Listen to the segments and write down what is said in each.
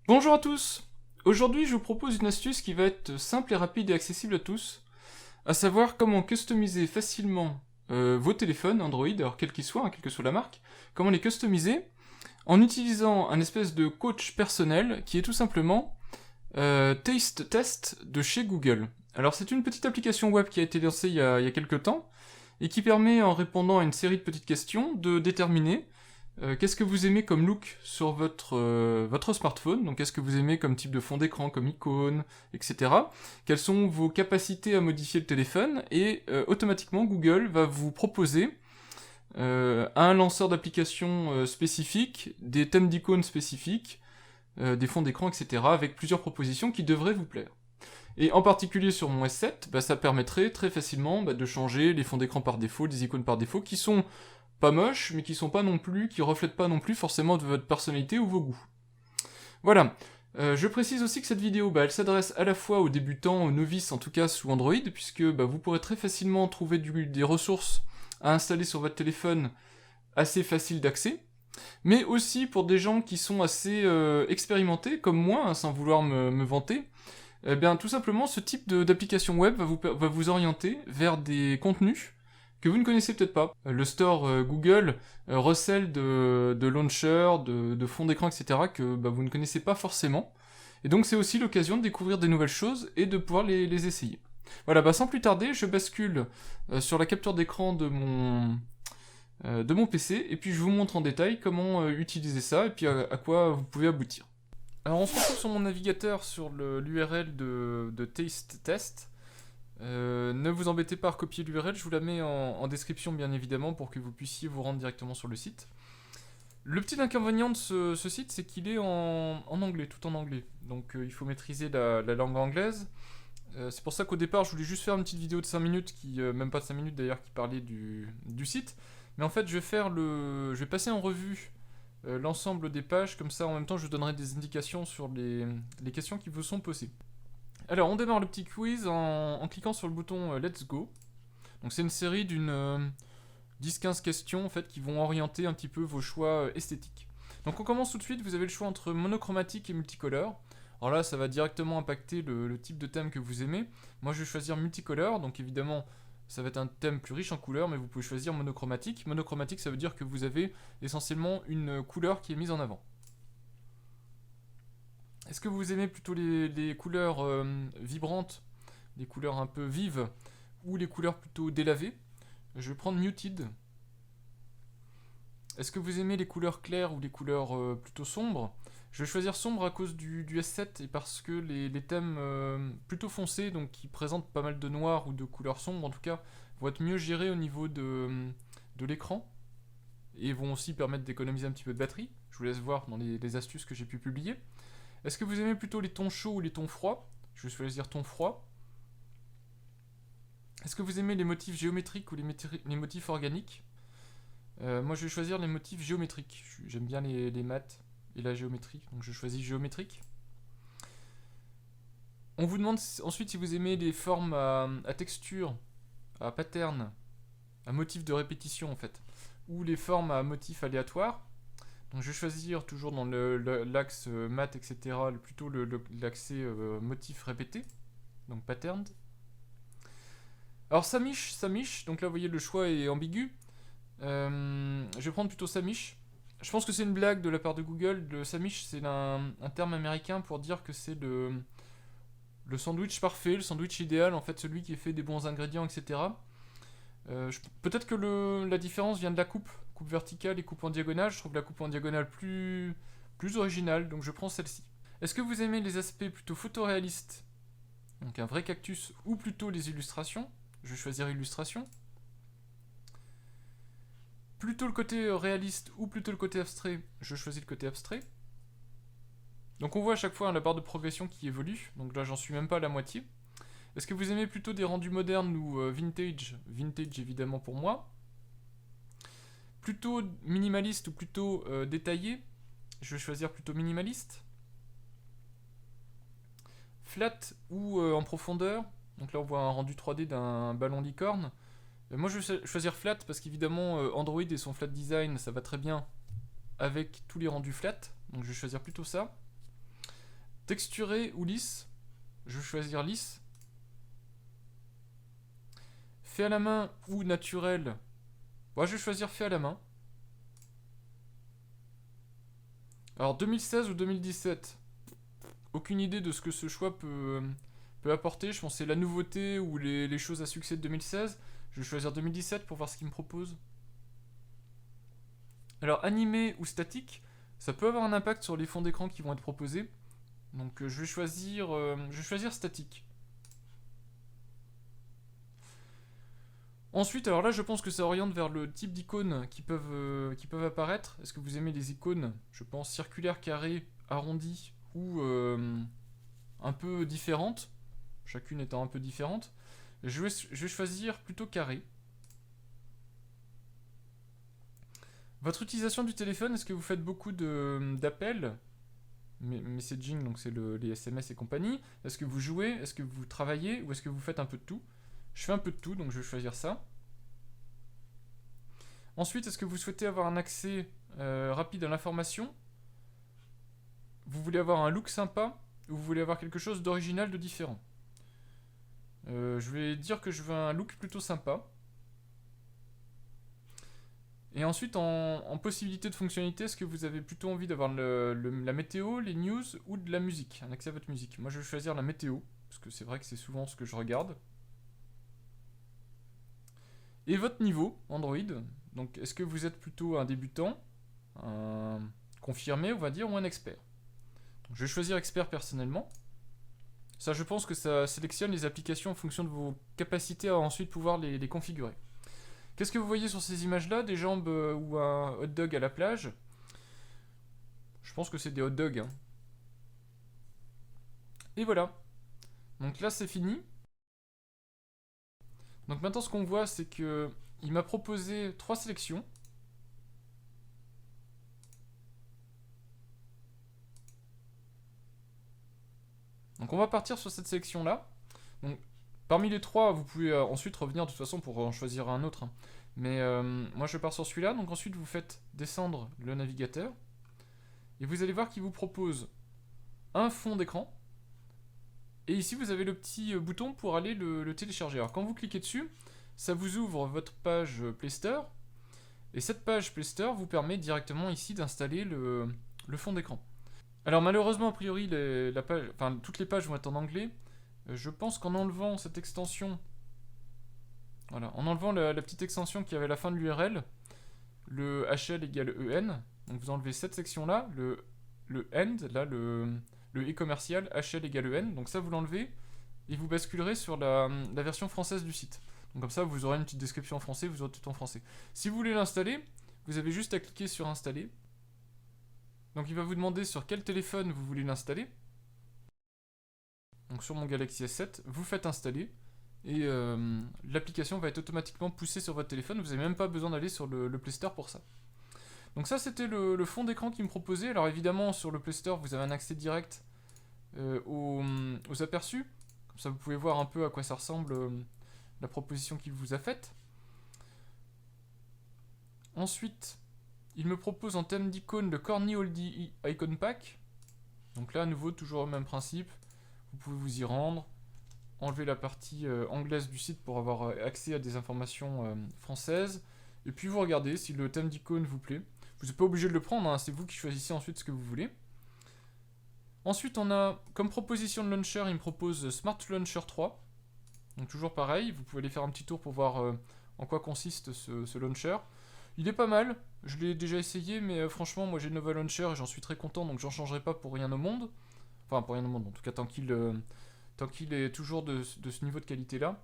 Bonjour à tous. Aujourd'hui, je vous propose une astuce qui va être simple et rapide et accessible à tous, à savoir comment customiser facilement vos téléphones Android, alors quels qu'ils soient, quelle que soit la marque, comment les customiser en utilisant un espèce de coach personnel qui est tout simplement Taste Test de chez Google. Alors c'est une petite application web qui a été lancée il y a quelques temps et qui permet, en répondant à une série de petites questions, de déterminer qu'est-ce que vous aimez comme look sur votre smartphone. Donc qu'est-ce que vous aimez comme type de fond d'écran, comme icône, etc. Quelles sont vos capacités à modifier le téléphone, et automatiquement Google va vous proposer un lanceur d'applications spécifique, des thèmes d'icônes spécifiques, des fonds d'écran, etc. avec plusieurs propositions qui devraient vous plaire. Et en particulier sur mon S7, ça permettrait très facilement de changer les fonds d'écran par défaut, les icônes par défaut, qui sont pas moches, mais qui sont pas non plus, qui reflètent pas non plus forcément de votre personnalité ou vos goûts. Voilà. Je précise aussi que cette vidéo, elle s'adresse à la fois aux débutants, aux novices en tout cas sous Android, puisque vous pourrez très facilement trouver des ressources à installer sur votre téléphone assez faciles d'accès, mais aussi pour des gens qui sont assez expérimentés, comme moi, sans vouloir me vanter. Tout simplement, ce type d'application web va vous orienter vers des contenus que vous ne connaissez peut-être pas. Le store Google recèle de launchers, de fonds d'écran, etc. que vous ne connaissez pas forcément. Et donc c'est aussi l'occasion de découvrir des nouvelles choses et de pouvoir les essayer. Voilà, sans plus tarder, je bascule sur la capture d'écran de mon PC, et puis je vous montre en détail comment utiliser ça, et puis à quoi vous pouvez aboutir. Alors on se retrouve sur mon navigateur sur l'URL de Taste Test. Ne vous embêtez pas à recopier l'URL, je vous la mets en description bien évidemment pour que vous puissiez vous rendre directement sur le site. Le petit inconvénient de ce site, c'est qu'il est en anglais, tout en anglais. Donc il faut maîtriser la langue anglaise. C'est pour ça qu'au départ je voulais juste faire une petite vidéo de 5 minutes, même pas de 5 minutes d'ailleurs, qui parlait du site. Mais en fait je vais passer en revue l'ensemble des pages, comme ça en même temps je vous donnerai des indications sur les questions qui vous sont posées. Alors on démarre le petit quiz en cliquant sur le bouton Let's Go. Donc c'est une série d'une 10-15 questions en fait qui vont orienter un petit peu vos choix esthétiques. Donc on commence tout de suite, vous avez le choix entre monochromatique et multicolore. Alors là ça va directement impacter le type de thème que vous aimez. Moi je vais choisir multicolore, donc évidemment ça va être un thème plus riche en couleurs, mais vous pouvez choisir monochromatique. Monochromatique, ça veut dire que vous avez essentiellement une couleur qui est mise en avant. Est-ce que vous aimez plutôt les couleurs vibrantes, les couleurs un peu vives, ou les couleurs plutôt délavées? Je vais prendre Muted. Est-ce que vous aimez les couleurs claires ou les couleurs plutôt sombres? Je vais choisir sombre à cause du S7 et parce que les thèmes plutôt foncés, donc qui présentent pas mal de noir ou de couleurs sombres en tout cas, vont être mieux gérés au niveau de l'écran et vont aussi permettre d'économiser un petit peu de batterie. Je vous laisse voir dans les astuces que j'ai pu publier. Est-ce que vous aimez plutôt les tons chauds ou les tons froids? Je vais choisir ton froid. Est-ce que vous aimez les motifs géométriques ou les motifs organiques? Moi je vais choisir les motifs géométriques. J'aime bien les maths et la géométrie, donc je choisis géométrique. On vous demande ensuite si vous aimez les formes à texture, à pattern, à motif de répétition en fait, ou les formes à motif aléatoire. Donc je vais choisir toujours dans l'axe maths, etc. plutôt l'axe motif répété, donc patterned. Alors Samish, donc là vous voyez le choix est ambigu. Je vais prendre plutôt Samish. Je pense que c'est une blague de la part de Google. Le Samish, c'est un terme américain pour dire que c'est le sandwich parfait, le sandwich idéal, en fait celui qui est fait des bons ingrédients, etc. Peut-être que la différence vient de la coupe verticale et coupe en diagonale. Je trouve la coupe en diagonale plus originale, donc je prends celle-ci. Est-ce que vous aimez les aspects plutôt photoréalistes, donc un vrai cactus, ou plutôt les illustrations? Je vais choisir illustration. Plutôt le côté réaliste ou plutôt le côté abstrait? Je choisis le côté abstrait. Donc on voit à chaque fois la barre de progression qui évolue, donc là j'en suis même pas à la moitié. Est-ce que vous aimez plutôt des rendus modernes ou vintage? Vintage évidemment pour moi. Plutôt minimaliste ou plutôt détaillé? Je vais choisir plutôt minimaliste. Flat ou en profondeur? Donc là on voit un rendu 3D d'un ballon licorne. Moi je vais choisir flat parce qu'évidemment Android et son flat design ça va très bien avec tous les rendus flat. Donc je vais choisir plutôt ça. Texturé ou lisse? Je vais choisir lisse. Fait à la main ou naturel? Bon, je vais choisir fait à la main. Alors 2016 ou 2017? Aucune idée de ce que ce choix peut apporter. Je pense que c'est la nouveauté ou les choses à succès de 2016. Je vais choisir 2017 pour voir ce qu'il me propose. Alors animé ou statique, ça peut avoir un impact sur les fonds d'écran qui vont être proposés. Donc je vais choisir statique. Ensuite, alors là, je pense que ça oriente vers le type d'icônes qui peuvent apparaître. Est-ce que vous aimez les icônes, je pense, circulaires, carrées, arrondies ou un peu différentes, chacune étant un peu différente. Je vais choisir plutôt carré. Votre utilisation du téléphone, est-ce que vous faites beaucoup d'appels, messaging, donc c'est les SMS et compagnie? Est-ce que vous jouez? Est-ce que vous travaillez? Ou est-ce que vous faites un peu de tout? Je fais un peu de tout, donc je vais choisir ça. Ensuite, est-ce que vous souhaitez avoir un accès rapide à l'information? Vous voulez avoir un look sympa? Ou vous voulez avoir quelque chose d'original, de différent? Je vais dire que je veux un look plutôt sympa. Et ensuite, en possibilité de fonctionnalité, est-ce que vous avez plutôt envie d'avoir la météo, les news ou de la musique? Un accès à votre musique. Moi, je vais choisir la météo, parce que c'est vrai que c'est souvent ce que je regarde. Et votre niveau, Android. Donc, est-ce que vous êtes plutôt un débutant, un confirmé, on va dire, ou un expert? Donc, je vais choisir expert personnellement. Ça, je pense que ça sélectionne les applications en fonction de vos capacités à ensuite pouvoir les configurer. Qu'est-ce que vous voyez sur ces images-là? Des jambes ou un hot dog à la plage? Je pense que c'est des hot dogs. Hein. Et voilà. Donc là, c'est fini. Donc maintenant, ce qu'on voit, c'est que il m'a proposé 3 sélections. Donc on va partir sur cette sélection-là. Donc parmi les 3, vous pouvez ensuite revenir de toute façon pour en choisir un autre. Hein. Mais moi, je pars sur celui-là. Donc ensuite, vous faites descendre le navigateur. Et vous allez voir qu'il vous propose un fond d'écran. Et ici, vous avez le petit bouton pour aller le télécharger. Alors quand vous cliquez dessus, ça vous ouvre votre page Play Store. Et cette page Play Store vous permet directement ici d'installer le fond d'écran. Alors malheureusement, a priori, toutes les pages vont être en anglais. Je pense qu'en enlevant cette extension, voilà, en enlevant la petite extension qui avait la fin de l'URL, le HL égale EN, donc vous enlevez cette section-là, le end, là, le e-commercial, HL égale EN, donc ça vous l'enlevez, et vous basculerez sur la version française du site. Donc comme ça, vous aurez une petite description en français, vous aurez tout en français. Si vous voulez l'installer, vous avez juste à cliquer sur installer. Donc il va vous demander sur quel téléphone vous voulez l'installer. Donc sur mon Galaxy S7, vous faites installer et l'application va être automatiquement poussée sur votre téléphone. Vous n'avez même pas besoin d'aller sur le Play Store pour ça. Donc ça, c'était le fond d'écran qu'il me proposait. Alors évidemment, sur le Play Store, vous avez un accès direct aux aperçus. Comme ça, vous pouvez voir un peu à quoi ça ressemble la proposition qu'il vous a faite. Ensuite, il me propose en thème d'icône le Corny Oldie Icon Pack. Donc là, à nouveau, toujours le même principe. Vous pouvez vous y rendre, enlever la partie anglaise du site pour avoir accès à des informations françaises. Et puis vous regardez si le thème d'icône vous plaît. Vous n'êtes pas obligé de le prendre, hein, c'est vous qui choisissez ensuite ce que vous voulez. Ensuite, on a comme proposition de launcher, il me propose Smart Launcher 3. Donc toujours pareil, vous pouvez aller faire un petit tour pour voir en quoi consiste ce launcher. Il est pas mal, je l'ai déjà essayé, mais franchement, moi j'ai Nova Launcher et j'en suis très content, donc j'en changerai pas pour rien au monde. Enfin, pour rien au monde, en tout cas tant qu'il est toujours de ce niveau de qualité-là.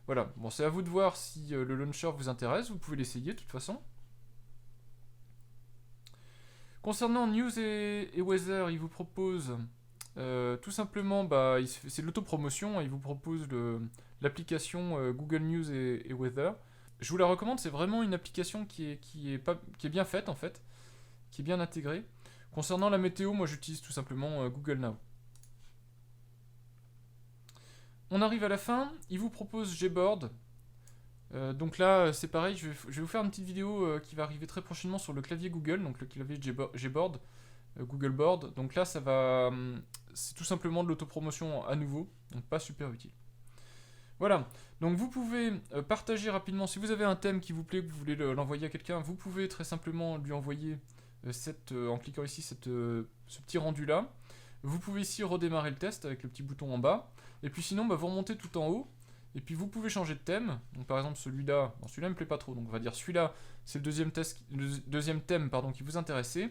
Voilà, bon, c'est à vous de voir si le launcher vous intéresse, vous pouvez l'essayer de toute façon. Concernant News et Weather, il vous propose tout simplement, c'est de l'autopromotion, il vous propose l'application Google News et Weather. Je vous la recommande, c'est vraiment une application qui est bien faite en fait, qui est bien intégrée. Concernant la météo, moi j'utilise tout simplement Google Now. On arrive à la fin, il vous propose Gboard. Donc là, c'est pareil, je vais vous faire une petite vidéo qui va arriver très prochainement sur le clavier Google, donc le clavier Gboard, Google Board. Donc là, ça va c'est tout simplement de l'autopromotion à nouveau, donc pas super utile. Voilà, donc vous pouvez partager rapidement, si vous avez un thème qui vous plaît, que vous voulez l'envoyer à quelqu'un, vous pouvez très simplement lui envoyer en cliquant ici ce petit rendu là. Vous pouvez ici redémarrer le test avec le petit bouton en bas, et puis sinon vous remontez tout en haut, et puis vous pouvez changer de thème. Donc par exemple celui-là, bon, celui-là me plaît pas trop, donc on va dire celui-là c'est le deuxième thème qui vous intéressait.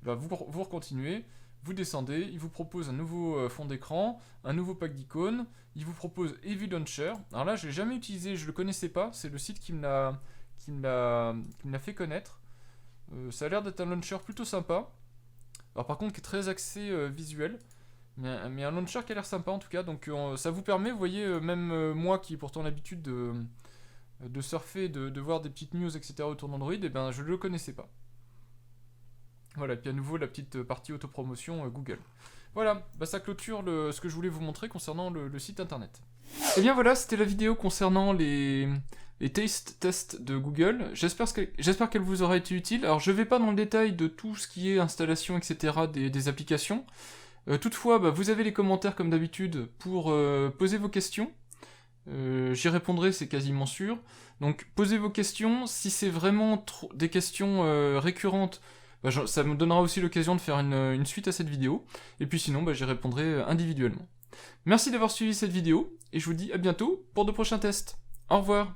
Vous recontinuez, vous descendez, il vous propose un nouveau fond d'écran, un nouveau pack d'icônes, il vous propose Heavy Launcher. Alors là, je l'ai jamais utilisé, je le connaissais pas, c'est le site qui me l'a fait connaître. Ça a l'air d'être un launcher plutôt sympa. Alors par contre, qui est très axé visuel, mais un launcher qui a l'air sympa en tout cas. Donc ça vous permet, vous voyez, même moi qui ai pourtant l'habitude de surfer, de voir des petites news, etc. autour d'Android, et ben je le connaissais pas. Voilà, et puis à nouveau la petite partie autopromotion Google. Voilà, ça clôture ce que je voulais vous montrer concernant le site internet. Et bien voilà, c'était la vidéo concernant les taste tests de Google. J'espère qu'elle vous aura été utile. Alors je vais pas dans le détail de tout ce qui est installation, etc. des applications. Toutefois, vous avez les commentaires comme d'habitude pour poser vos questions. J'y répondrai, c'est quasiment sûr. Donc posez vos questions. Si c'est vraiment des questions récurrentes, ça me donnera aussi l'occasion de faire une suite à cette vidéo. Et puis sinon, j'y répondrai individuellement. Merci d'avoir suivi cette vidéo, et je vous dis à bientôt pour de prochains tests. Au revoir.